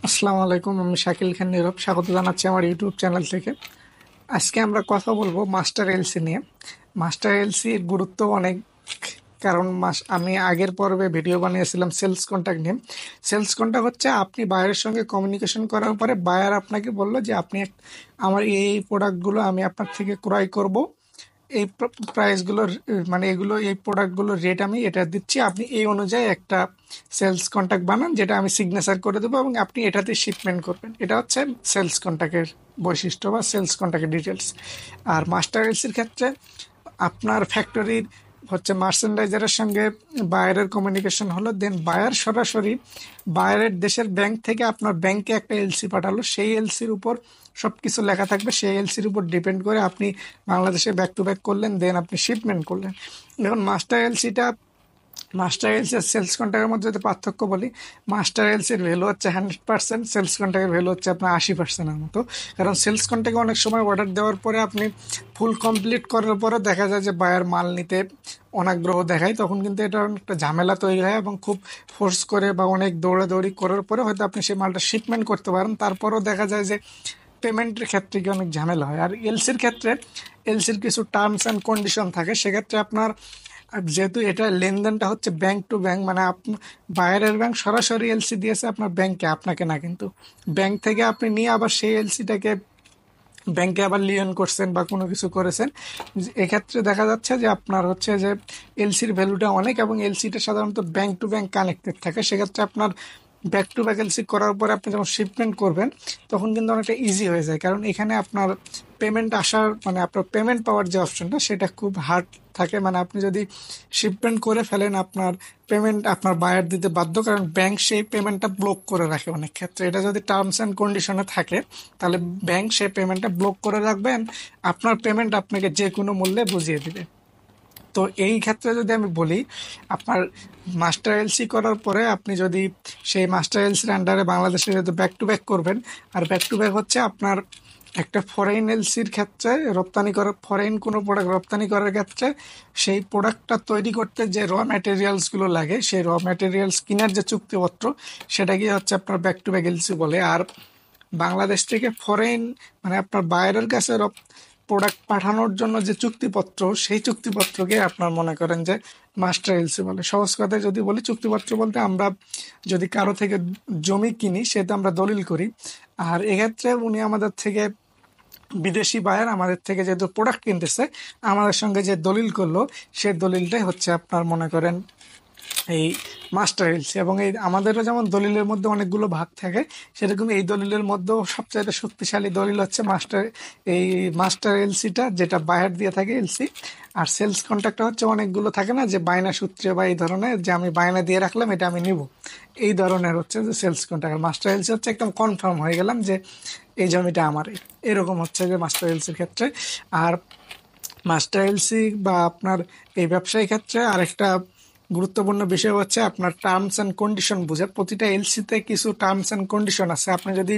আসসালামু আলাইকুম, আমি শাকিল খান নীরব। স্বাগত জানাচ্ছি আমার ইউটিউব চ্যানেল থেকে। আজকে আমরা কথা বলবো মাস্টার এলসি নিয়ে। মাস্টার এলসি এর গুরুত্ব অনেক, কারণ আমি আগের পর্বে ভিডিও বানিয়েছিলাম সেলস কন্টাক্ট নিয়ে। সেলস কন্টাক্ট হচ্ছে আপনি বায়ারের সঙ্গে কমিউনিকেশন করার পরে বায়ার আপনাকে বললো যে আপনি আমার এই প্রোডাক্টগুলো আমি আপনার থেকে ক্রয় করব, এই প্রাইসগুলোর মানে এগুলো এই প্রোডাক্টগুলোর রেট আমি এটা দিচ্ছি, আপনি এই অনুযায়ী একটা সেলস কন্ট্যাক্ট বানান যেটা আমি সিগনেচার করে দেবো এবং আপনি এটাতে শিপমেন্ট করবেন। এটা হচ্ছে সেলস কন্ট্যাক্টের বৈশিষ্ট্য বা সেলস কন্ট্যাক্টের ডিটেলস। আর মাস্টার এলসির ক্ষেত্রে আপনার ফ্যাক্টরির হচ্ছে মার্চেন্ডাইজারের সঙ্গে বায়ারের কমিউনিকেশন হলো, দেন বায়ার সরাসরি বায়ারের দেশের ব্যাংক থেকে আপনার ব্যাংকে একটা এলসি পাঠালো, সেই এলসির উপর সব কিছু লেখা থাকবে, সেই এলসির উপর ডিপেন্ড করে আপনি বাংলাদেশে ব্যাক টু ব্যাক করলেন, দেন আপনি শিপমেন্ট করলেন। এখন মাস্টার এলসি আর সেলস কন্ট্যাক্টের মধ্যে যদি পার্থক্য বলি, মাস্টার এলসির ভ্যালু হচ্ছে 100%, সেলস কন্ট্যাক্টের ভ্যালু হচ্ছে আপনার 80%-এর মতো। কারণ সেলস কন্ট্যাক্টে অনেক সময় অর্ডার দেওয়ার পরে আপনি ফুল কমপ্লিট করার পরে দেখা যায় যে বায়ার মাল নিতে অনাগ্রহ দেখায়, তখন কিন্তু এটা একটা ঝামেলা তৈরি হয় এবং খুব ফোর্স করে বা অনেক দৌড়াদৌড়ি করার পরে হয়তো আপনি সেই মালটা শিপমেন্ট করতে পারেন, তারপরেও দেখা যায় যে পেমেন্টের ক্ষেত্রে কি অনেক ঝামেলা হয়। আর এলসির ক্ষেত্রে এলসির কিছু টার্মস অ্যান্ড কন্ডিশন থাকে, সেক্ষেত্রে আপনার যেহেতু এটা লেনদেনটা হচ্ছে ব্যাংক টু ব্যাংক, মানে বাইরের ব্যাংক সরাসরি এলসি দিয়েছে আপনার ব্যাংকে, আপনাকে না, কিন্তু ব্যাংক থেকে আপনি নিয়ে আবার সেই এলসিটাকে ব্যাংকে আবার লিয়ন করছেন বা কোনো কিছু করেছেন। এক্ষেত্রে দেখা যাচ্ছে যে আপনার হচ্ছে যে এলসির ভ্যালুটা অনেক, এবং এলসিটা সাধারণত ব্যাংক টু ব্যাংক কানেক্টেড থাকে। সেক্ষেত্রে আপনার ব্যাক টু ব্যাক এলসি করার পরে আপনি যখন শিপমেন্ট করবেন তখন কিন্তু অনেকটা ইজি হয়ে যায়, কারণ এখানে আপনার পেমেন্ট আসার মানে আপনার পেমেন্ট পাওয়ার যে অপশনটা সেটা খুব হার্ড থাকে। মানে আপনি যদি শিপমেন্ট করে ফেলেন আপনার পেমেন্ট আপনার বায়ার দিতে বাধ্য, কারণ ব্যাংক সেই পেমেন্টটা ব্লক করে রাখে অনেক ক্ষেত্রে। এটা যদি টার্মস অ্যান্ড কন্ডিশনে থাকে তাহলে ব্যাংক সেই পেমেন্টটা ব্লক করে রাখবেন, আপনার পেমেন্ট আপনাকে যে কোনো মূল্যে বুঝিয়ে দিবে। তো এই ক্ষেত্রে যদি আমি বলি, আপনার মাস্টার এলসি করার পরে আপনি যদি সেই মাস্টার এলসির আন্ডারে বাংলাদেশে যদি ব্যাক টু ব্যাক করবেন, আর ব্যাক টু ব্যাক হচ্ছে আপনার একটা ফরেন এলসির ক্ষেত্রে রপ্তানি করার, ফরেন কোনো প্রোডাক্ট রপ্তানি করার ক্ষেত্রে সেই প্রোডাক্টটা তৈরি করতে যে ম্যাটেরিয়ালসগুলো লাগে, সেই ম্যাটেরিয়ালস কেনার যে চুক্তিপত্র, সেটাকে হচ্ছে আপনার ব্যাক টু ব্যাক এলসি বলে। আর বাংলাদেশ থেকে ফরেন মানে আপনার বাইরের কাছে প্রোডাক্ট পাঠানোর জন্য যে চুক্তিপত্র, সেই চুক্তিপত্রকে আপনার মনে করেন যে মাস্টার এলসি বলে। সহজ কথায় যদি বলি, চুক্তিপত্র বলতে আমরা যদি কারো থেকে জমি কিনি সেটা আমরা দলিল করি, আর এক্ষেত্রে উনি আমাদের থেকে, বিদেশি বায়ার আমাদের থেকে যেহেতু প্রোডাক্ট কিনতেছে, আমাদের সঙ্গে যে দলিল করলো সেই দলিলটাই হচ্ছে আপনার মনে করেন এই মাস্টার এলসি। এবং এই আমাদেরও যেমন দলিলের মধ্যে অনেকগুলো ভাগ থাকে, সেরকম এই দলিলের মধ্যেও সবচাইতে শক্তিশালী দলিল হচ্ছে মাস্টার এলসিটা, যেটা বায়ার দিয়ে থাকে এলসি। আর সেলস কন্ট্রাক্টটা হচ্ছে অনেকগুলো থাকে না, যে বায়না সূত্রে বা এই ধরনের, যে আমি বায়না দিয়ে রাখলাম এটা আমি নিব, এই ধরনের হচ্ছে যে সেলস কন্ট্রাক্ট। মাস্টার এলসি হচ্ছে একদম কনফার্ম হয়ে গেলাম যে এই জমিটা আমার, এরকম হচ্ছে যে মাস্টার এলসির ক্ষেত্রে। আর মাস্টার এলসি বা আপনার এই ব্যবসায়ী ক্ষেত্রে আরেকটা গুরুত্বপূর্ণ বিষয় হচ্ছে আপনার টার্মস অ্যান্ড কন্ডিশন বুঝে। প্রতিটা এলসিতে কিছু টার্মস অ্যান্ড কন্ডিশন আছে। আপনি যদি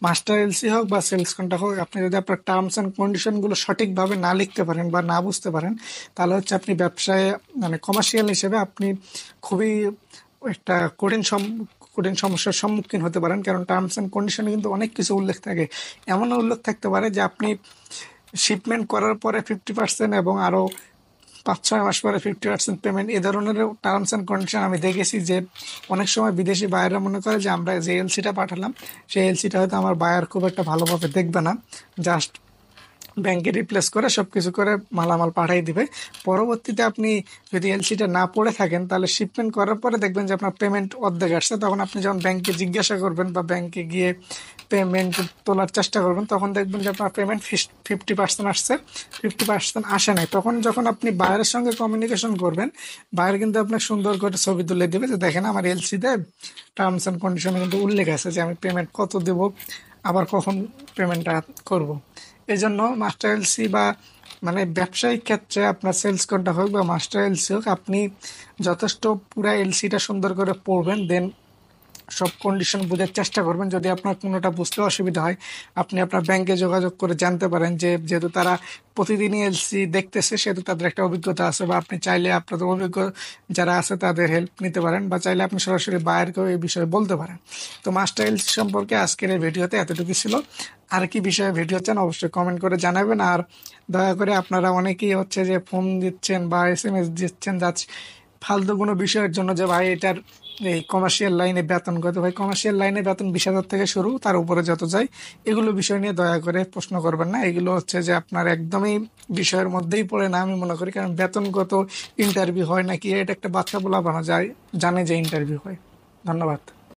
মাস্টার এলসি হোক বা সেলস কন্ট্রাক্ট হোক, আপনি যদি আপনার টার্মস অ্যান্ড কন্ডিশনগুলো সঠিকভাবে না লিখতে পারেন বা না বুঝতে পারেন, তাহলে হচ্ছে আপনি ব্যবসায় মানে কমার্শিয়াল হিসেবে আপনি খুবই একটা কঠিন সমস্যার সম্মুখীন হতে পারেন। কারণ টার্মস অ্যান্ড কন্ডিশনে কিন্তু অনেক কিছু উল্লেখ থাকে। এমনও উল্লেখ থাকতে পারে যে আপনি শিপমেন্ট করার পরে 50% এবং আরও 5-6 মাস পরে 50% পেমেন্ট, এ ধরনের টার্মস অ্যান্ড কন্ডিশন আমি দেখেছি। যে অনেক সময় বিদেশি বায়াররা মনে করে যে আমরা যে এলসিটা পাঠালাম সেই এলসিটা হয়তো আমার বায়ার খুব একটা ভালোভাবে দেখবে না, জাস্ট ব্যাংকে রিপ্লেস করে সব কিছু করে মালামাল পাঠিয়ে দিবে। পরবর্তীতে আপনি যদি এলসিটা না পড়ে থাকেন তাহলে শিপমেন্ট করার পরে দেখবেন যে আপনার পেমেন্ট অর্ধেক আসছে। তখন আপনি যখন ব্যাংকে জিজ্ঞাসা করবেন বা ব্যাংকে গিয়ে পেমেন্ট তোলার চেষ্টা করবেন, তখন দেখবেন যে আপনার পেমেন্ট 50% আসছে, 50% আসে নাই। তখন যখন আপনি বায়ারের সঙ্গে কমিউনিকেশন করবেন, বায়ার কিন্তু আপনাকে সুন্দর করে ছবি তুলে দেবে যে দেখেন আমার এলসিতে টার্মস অ্যান্ড কন্ডিশনে কিন্তু উল্লেখ আছে যে আমি পেমেন্ট কত দেব, আবার কখন পেমেন্টটা করব। এই জন্য মাস্টার এলসি বা মানে ব্যবসায়িক ক্ষেত্রে আপনার সেলস কন্ট্রাক্ট হোক বা মাস্টার এলসি হোক, আপনি যথেষ্ট পুরা এলসিটা সুন্দর করে পড়বেন, দেন সব কন্ডিশন বোঝার চেষ্টা করবেন। যদি আপনার কোনোটা বুঝতে অসুবিধা হয়, আপনি আপনার ব্যাংকে যোগাযোগ করে জানতে পারেন, যে যেহেতু তারা প্রতিদিনই এলসি দেখতেছে, সেহেতু তাদের একটা অভিজ্ঞতা আছে, বা আপনি চাইলে আপনাদের অভিজ্ঞ যারা আছে তাদের হেল্প নিতে পারেন, বা চাইলে আপনি সরাসরি বায়ারকেও এই বিষয়ে বলতে পারেন। তো মাস্টার এলসি সম্পর্কে আজকের এই ভিডিওতে এতটুকু ছিল। আর কি বিষয়ে ভিডিও চান অবশ্যই কমেন্ট করে জানাবেন। আর দয়া করে আপনারা অনেকেই হচ্ছে যে ফোন দিচ্ছেন বা SMS দিচ্ছেন জাস্ট ফালতু কোনো বিষয়ের জন্য, যে ভাই এটার এই কমার্শিয়াল লাইনে বেতন কত, ভাই কমার্শিয়াল লাইনে বেতন 20,000 থেকে শুরু, তার উপরে যত যায়। এগুলো বিষয় নিয়ে দয়া করে প্রশ্ন করবেন না। এগুলো হচ্ছে যে আপনার একদমই বিষয়ের মধ্যেই পড়ে না আমি মনে করি, কারণ বেতন কত, ইন্টারভিউ হয় নাকি, এটা একটা বাচ্চা বলা বানা যায়, জানে যে ইন্টারভিউ হয়। ধন্যবাদ।